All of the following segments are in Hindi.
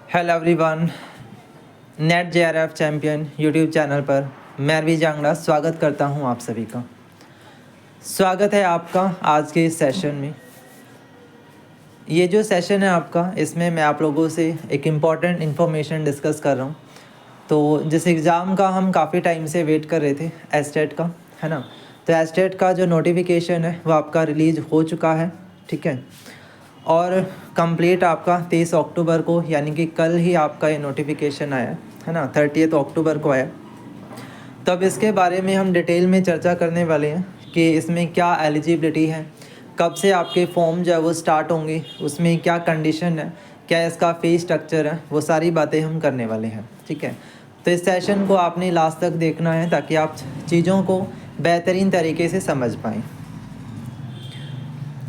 Hello everyone, net JRF champion YouTube channel पर मैं रवि जांगड़ा स्वागत करता हूं आप सभी का। स्वागत है आपका आज के इस सेशन में। ये जो सेशन है आपका, इसमें मैं आप लोगों से एक इम्पॉर्टेंट इन्फॉर्मेशन डिस्कस कर रहा हूं। तो जिस एग्ज़ाम का हम काफ़ी टाइम से वेट कर रहे थे, एस्टेट का, है ना, तो एस्टेट का जो नोटिफिकेशन है वो आपका रिलीज़ हो चुका है। ठीक है, और कंप्लीट आपका 23 अक्टूबर को, यानी कि कल ही आपका ये नोटिफिकेशन आया है ना, 30 अक्टूबर को आया। तो अब इसके बारे में हम डिटेल में चर्चा करने वाले हैं कि इसमें क्या एलिजिबिलिटी है, कब से आपके फॉर्म जो है वो स्टार्ट होंगे, उसमें क्या कंडीशन है, क्या इसका फ़ीस स्ट्रक्चर है, वो सारी बातें हम करने वाले हैं। ठीक है, तो इस सेशन को आपने लास्ट तक देखना है ताकि आप चीज़ों को बेहतरीन तरीके से समझ पाएँ।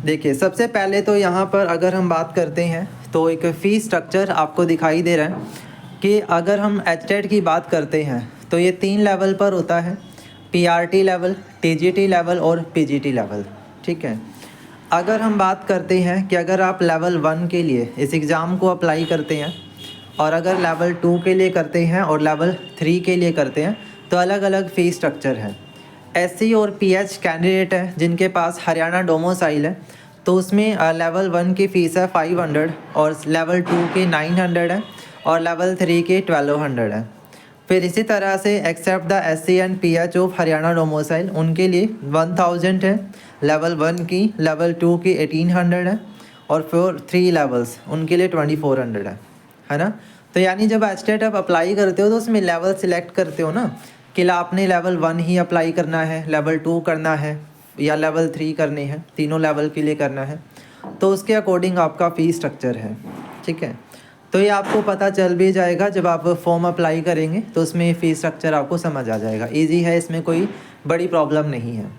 देखिए, सबसे पहले तो यहाँ पर अगर हम बात करते हैं तो एक फ़ीस स्ट्रक्चर आपको दिखाई दे रहा है कि अगर हम एचटेट की बात करते हैं तो ये 3 लेवल पर होता है, पीआरटी लेवल, टीजीटी लेवल और पीजीटी लेवल। ठीक है, अगर हम बात करते हैं कि अगर आप लेवल 1 के लिए इस एग्ज़ाम को अप्लाई करते हैं और अगर लेवल 2 के लिए करते हैं और लेवल 3 के लिए करते हैं तो अलग अलग फ़ीस स्ट्रक्चर है। एससी और पीएच कैंडिडेट हैं जिनके पास हरियाणा डोमिसाइल है तो उसमें लेवल 1 की फ़ीस है 500 और लेवल 2 के 900 है और लेवल 3 के 1200 है। फिर इसी तरह से except the SC and PH of Haryana domicile, उनके लिए 1000 है लेवल 1 की, लेवल 2 की 1800 है और फिर 3 लेवल्स उनके लिए 2400 है ना। तो यानी जब एचटेट आप अप्लाई करते हो तो उसमें लेवल सिलेक्ट करते हो ना कि आपने लेवल 1 ही अप्लाई करना है, लेवल 2 करना है या लेवल 3 करने हैं, तीनों लेवल के लिए करना है, तो उसके अकॉर्डिंग आपका फ़ीस स्ट्रक्चर है। ठीक है, तो ये आपको पता चल भी जाएगा जब आप फॉर्म अप्लाई करेंगे तो उसमें फ़ीस स्ट्रक्चर आपको समझ आ जाएगा। ईजी है, इसमें कोई बड़ी प्रॉब्लम नहीं है।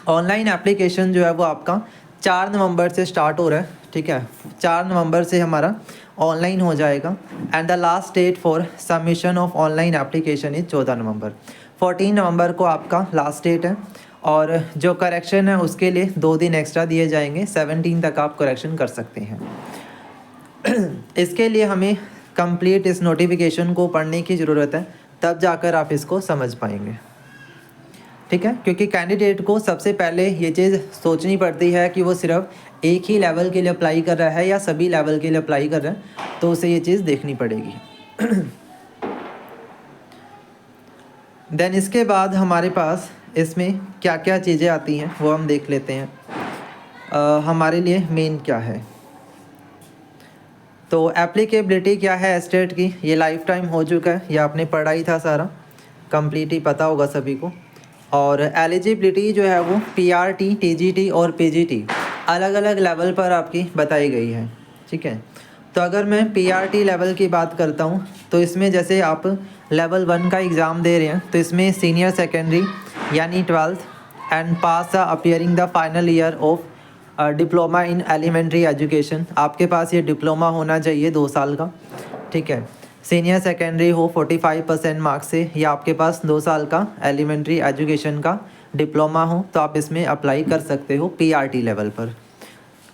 ऑनलाइन एप्लीकेशन जो है वो आपका 4 नवंबर से स्टार्ट हो रहा है। ठीक है, 4 नवंबर से हमारा ऑनलाइन हो जाएगा and the last date for submission of online application is 14 November. 14 नवंबर को आपका लास्ट डेट है और जो करेक्शन है उसके लिए 2 दिन एक्स्ट्रा दिए जाएंगे, 17 तक आप करेक्शन कर सकते हैं। इसके लिए हमें कंप्लीट इस नोटिफिकेशन को पढ़ने की ज़रूरत है, तब जाकर आप इसको समझ पाएंगे। ठीक है, क्योंकि कैंडिडेट को सबसे पहले ये चीज़ सोचनी पड़ती है कि वो सिर्फ एक ही लेवल के लिए अप्लाई कर रहा है या सभी लेवल के लिए अप्लाई कर रहा है, तो उसे ये चीज़ देखनी पड़ेगी। देन इसके बाद हमारे पास इसमें क्या क्या चीज़ें आती हैं वो हम देख लेते हैं। हमारे लिए मेन क्या है, तो एप्लीकेबिलिटी क्या है एस्टेट की, ये लाइफ टाइम हो चुका है, ये आपने पढ़ा ही था सारा, कंप्लीट ही पता होगा सभी को। और एलिजिबिलिटी जो है वो पीआरटी, टीजीटी और पीजीटी अलग अलग लेवल पर आपकी बताई गई है। ठीक है, तो अगर मैं पीआरटी लेवल की बात करता हूँ तो इसमें जैसे आप लेवल 1 का एग्ज़ाम दे रहे हैं तो इसमें सीनियर सेकेंडरी यानी 12th and pass appearing the final year of diploma in elementary education, आपके पास ये डिप्लोमा होना चाहिए 2 साल का। ठीक है, सीनियर सेकेंडरी हो 45% मार्क्स से, या आपके पास 2 साल का एलिमेंट्री एजुकेशन का डिप्लोमा हो तो आप इसमें अप्लाई कर सकते हो पीआरटी लेवल पर।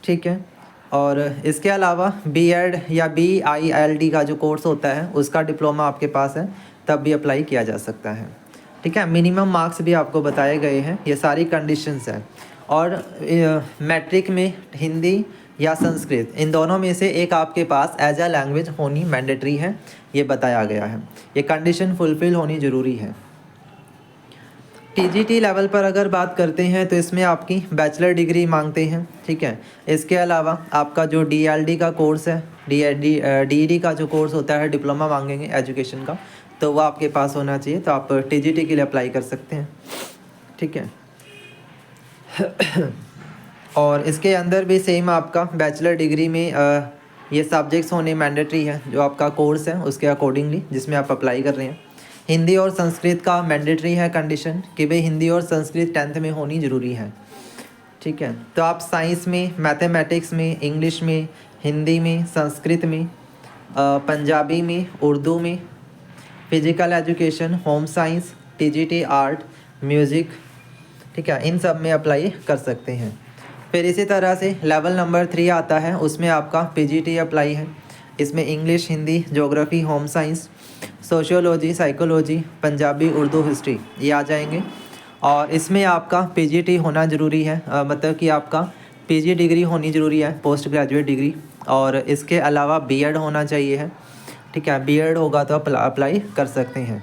ठीक है, और इसके अलावा बीएड या बीआईएलडी का जो कोर्स होता है उसका डिप्लोमा आपके पास है तब भी अप्लाई किया जा सकता है। ठीक है, मिनिमम मार्क्स भी आपको बताए गए हैं, ये सारी कंडीशंस हैं। और मैट्रिक में हिंदी या संस्कृत, इन दोनों में से एक आपके पास एज अ लैंग्वेज होनी मैंडेटरी है, ये बताया गया है, ये कंडीशन फुलफ़िल होनी ज़रूरी है। टीजीटी लेवल पर अगर बात करते हैं तो इसमें आपकी बैचलर डिग्री मांगते हैं। ठीक है, इसके अलावा आपका जो डीएलडी का कोर्स है, डीईडी का जो कोर्स होता है, डिप्लोमा मांगेंगे एजुकेशन का, तो वो आपके पास होना चाहिए, तो आप टीजीटी के लिए अप्लाई कर सकते हैं। ठीक है, और इसके अंदर भी सेम आपका बैचलर डिग्री में ये सब्जेक्ट्स होने मैंडेटरी है, जो आपका कोर्स है उसके अकॉर्डिंगली जिसमें आप अप्लाई कर रहे हैं। हिंदी और संस्कृत का मैंडेटरी है कंडीशन कि भाई हिंदी और संस्कृत 10th में होनी ज़रूरी है। ठीक है, तो आप साइंस में, मैथमेटिक्स में, इंग्लिश में, हिंदी में, संस्कृत में, पंजाबी में, उर्दू में, physical education, home science, TGT art, music, ठीक है, इन सब में अप्लाई कर सकते हैं। फिर इसी तरह से लेवल नंबर 3 आता है, उसमें आपका पीजीटी अप्लाई है। इसमें English, Hindi, geography, home science, sociology, psychology, Punjabi, Urdu, history ये आ जाएंगे। और इसमें आपका पीजीटी होना ज़रूरी है, मतलब कि आपका पीजी डिग्री होनी ज़रूरी है, पोस्ट ग्रेजुएट डिग्री। और इसके अलावा बीएड होना चाहिए है, ठीक है। बीएड होगा तो आप अप्लाई कर सकते हैं।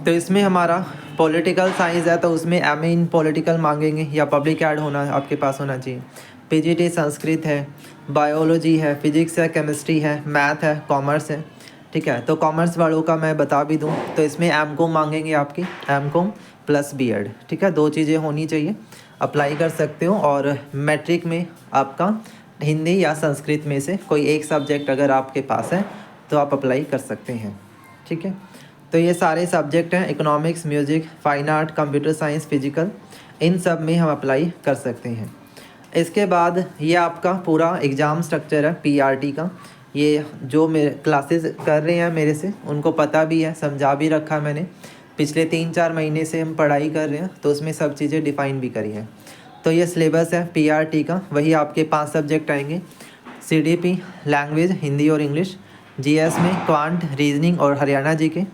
तो इसमें हमारा पॉलिटिकल साइंस है तो उसमें एमए इन पॉलिटिकल मांगेंगे या पब्लिक एड होना आपके पास होना चाहिए। पीजीटी संस्कृत है, बायोलॉजी है, फिजिक्स है, केमिस्ट्री है, मैथ है, कॉमर्स है, ठीक है। तो कॉमर्स वालों का मैं बता भी दूं तो इसमें एमकॉम मांगेंगे आपकी, एमकॉम प्लस बीएड, ठीक है। 2 चीज़ें होनी चाहिए, अप्लाई कर सकते हो। और मैट्रिक में आपका हिंदी या संस्कृत में से कोई एक सब्जेक्ट अगर आपके पास है तो आप अप्लाई कर सकते हैं, ठीक है। तो ये सारे सब्जेक्ट हैं, economics, music, fine art, computer science, physical, इन सब में हम अप्लाई कर सकते हैं। इसके बाद ये आपका पूरा एग्ज़ाम स्ट्रक्चर है पीआरटी का। ये जो मेरे क्लासेस कर रहे हैं मेरे से उनको पता भी है, समझा भी रखा मैंने। पिछले 3-4 महीने से हम पढ़ाई कर रहे हैं तो उसमें सब चीज़ें डिफ़ाइन भी करी हैं। तो ये सिलेबस है पीआरटी का, वही आपके 5 सब्जेक्ट आएंगे। सीडीपी लैंग्वेज, हिंदी और इंग्लिश। जीएस में क्वांट, रीजनिंग और हरियाणा जीके।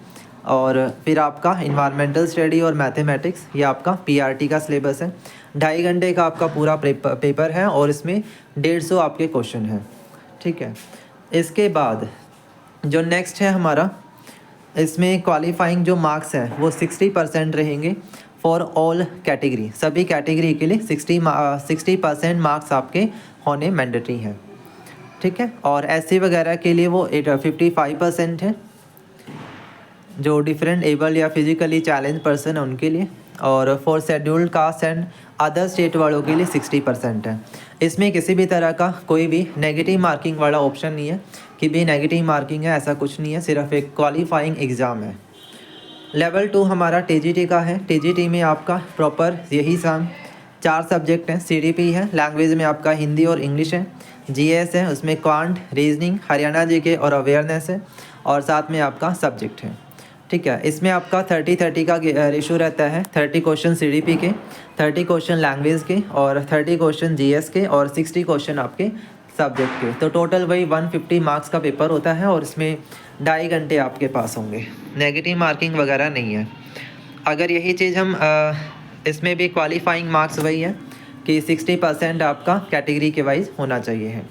और फिर आपका इन्वायरमेंटल स्टडी और मैथमेटिक्स, ये आपका पीआरटी का सिलेबस है। 2.5 घंटे का आपका पूरा पेपर है और इसमें 150 आपके क्वेश्चन हैं, ठीक है। इसके बाद जो नेक्स्ट है हमारा, इसमें क्वालिफाइंग जो मार्क्स हैं वो 60% रहेंगे फॉर ऑल कैटेगरी। सभी कैटेगरी के लिए 60% मार्क्स आपके होने मैंडेटरी हैं, ठीक है। और एससी वगैरह के लिए वो 55% है, जो डिफरेंट एबल या फिजिकली चैलेंज पर्सन है उनके लिए। और for scheduled caste and other state वालों के लिए 60% है। इसमें किसी भी तरह का कोई भी नेगेटिव मार्किंग वाला ऑप्शन नहीं है कि भी नेगेटिव मार्किंग है, ऐसा कुछ नहीं है, सिर्फ एक क्वालिफाइंग एग्ज़ाम है। लेवल 2 हमारा टीजीटी का है। टीजीटी में आपका प्रॉपर यही 4 सब्जेक्ट हैं। सीडीपी है, लैंग्वेज में आपका हिंदी और इंग्लिश है। जीएस है, उसमें क्वांट, रीजनिंग, हरियाणा जीके और अवेयरनेस है। और साथ में आपका सब्जेक्ट है, ठीक है। इसमें आपका 30-30 का रेशो रहता है। 30 क्वेश्चन सीडीपी के, 30 क्वेश्चन लैंग्वेज के और 30 क्वेश्चन जीएस के और 60 क्वेश्चन आपके सब्जेक्ट के। तो टोटल वही 150 मार्क्स का पेपर होता है और इसमें 2.5 घंटे आपके पास होंगे। नेगेटिव मार्किंग वगैरह नहीं है। अगर यही चीज़ हम इसमें भी क्वालिफाइंग मार्क्स वही है कि 60% आपका कैटेगरी के वाइज होना चाहिए है।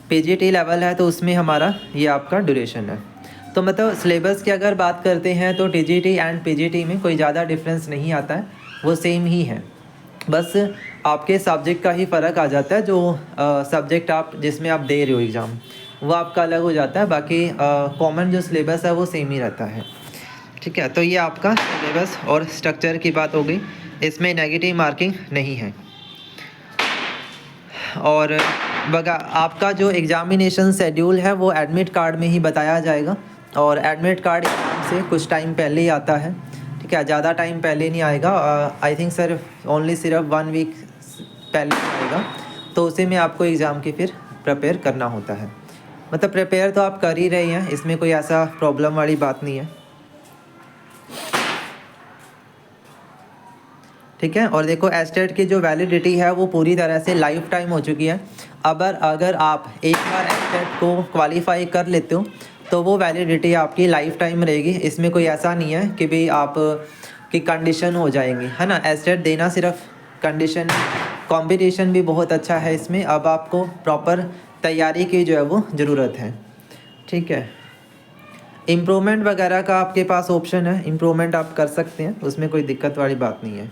पीजीटी लेवल है तो उसमें हमारा ये आपका ड्यूरेशन है। तो मतलब सिलेबस की अगर बात करते हैं तो टीजीटी एंड पीजीटी में कोई ज़्यादा डिफरेंस नहीं आता है, वो सेम ही है। बस आपके सब्जेक्ट का ही फ़र्क आ जाता है, जो सब्जेक्ट आप जिसमें आप दे रहे हो एग्ज़ाम वो आपका अलग हो जाता है। बाकी कॉमन जो सिलेबस है वो सेम ही रहता है, ठीक है। तो ये आपका सिलेबस और स्ट्रक्चर की बात हो गई। इसमें नेगेटिव मार्किंग नहीं है। और आपका जो एग्ज़ामिनेशन शेड्यूल है वो एडमिट कार्ड में ही बताया जाएगा। और एडमिट कार्ड से कुछ टाइम पहले ही आता है, ठीक है। ज़्यादा टाइम पहले नहीं आएगा, आई थिंक सिर्फ 1 वीक पहले आएगा। तो उसी में आपको एग्ज़ाम की फिर प्रिपेयर करना होता है। मतलब प्रिपेयर तो आप कर ही रहे हैं, इसमें कोई ऐसा प्रॉब्लम वाली बात नहीं है, ठीक है। और देखो एस्टेट की जो वैलिडिटी है वो पूरी तरह से लाइफ टाइम हो चुकी है। अगर आप एक बार एस्टेट को क्वालिफाई कर लेते हो तो वो वैलिडिटी आपकी लाइफ टाइम रहेगी। इसमें कोई ऐसा नहीं है कि भाई आप की कंडीशन हो जाएंगी, है ना। एस्टेट देना सिर्फ कंडीशन, कंपटीशन भी बहुत अच्छा है इसमें। अब आपको प्रॉपर तैयारी की जो है वो ज़रूरत है, ठीक है। इम्प्रूवमेंट वगैरह का आपके पास ऑप्शन है, इम्प्रूवमेंट आप कर सकते हैं, उसमें कोई दिक्कत वाली बात नहीं है,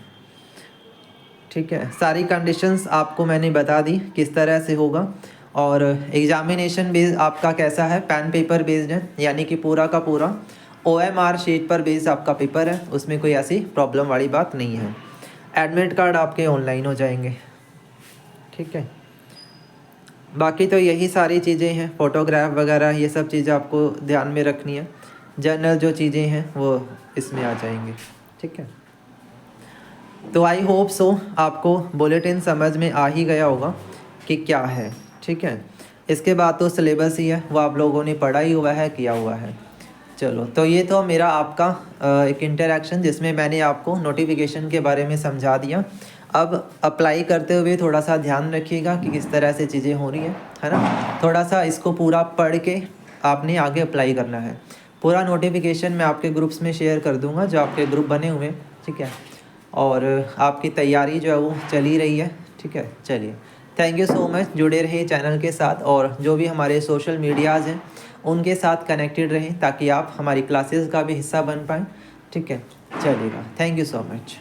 ठीक है। सारी कंडीशंस आपको मैंने बता दी किस तरह से होगा। और एग्ज़ामिनेशन बेस आपका कैसा है, पेन पेपर बेस्ड है, यानी कि पूरा का पूरा OMR शीट पर बेस्ड आपका पेपर है, उसमें कोई ऐसी प्रॉब्लम वाली बात नहीं है। एडमिट कार्ड आपके ऑनलाइन हो जाएंगे, ठीक है। बाकी तो यही सारी चीज़ें हैं, फ़ोटोग्राफ वगैरह ये सब चीज़ें आपको ध्यान में रखनी है। जनरल जो चीज़ें हैं वो इसमें आ जाएंगी, ठीक है। तो आई होप सो आपको बुलेटिन समझ में आ ही गया होगा कि क्या है, ठीक है। इसके बाद तो सिलेबस ही है, वो आप लोगों ने पढ़ा ही हुआ है, किया हुआ है। चलो, तो ये तो मेरा आपका एक इंटरेक्शन जिसमें मैंने आपको नोटिफिकेशन के बारे में समझा दिया। अब अप्लाई करते हुए थोड़ा सा ध्यान रखिएगा कि किस तरह से चीज़ें हो रही है ना। थोड़ा सा इसको पूरा पढ़ के आपने आगे अप्लाई करना है। पूरा नोटिफिकेशन मैं आपके ग्रुप्स में शेयर कर दूंगा, जो आपके ग्रुप बने हुए हैं, ठीक है। और आपकी तैयारी जो है वो चली रही है, ठीक है। चलिए, थैंक यू सो मच, जुड़े रहिए चैनल के साथ और जो भी हमारे सोशल मीडियाज़ हैं उनके साथ कनेक्टेड रहें ताकि आप हमारी क्लासेस का भी हिस्सा बन पाएँ, ठीक है। चलिएगा, थैंक यू सो मच।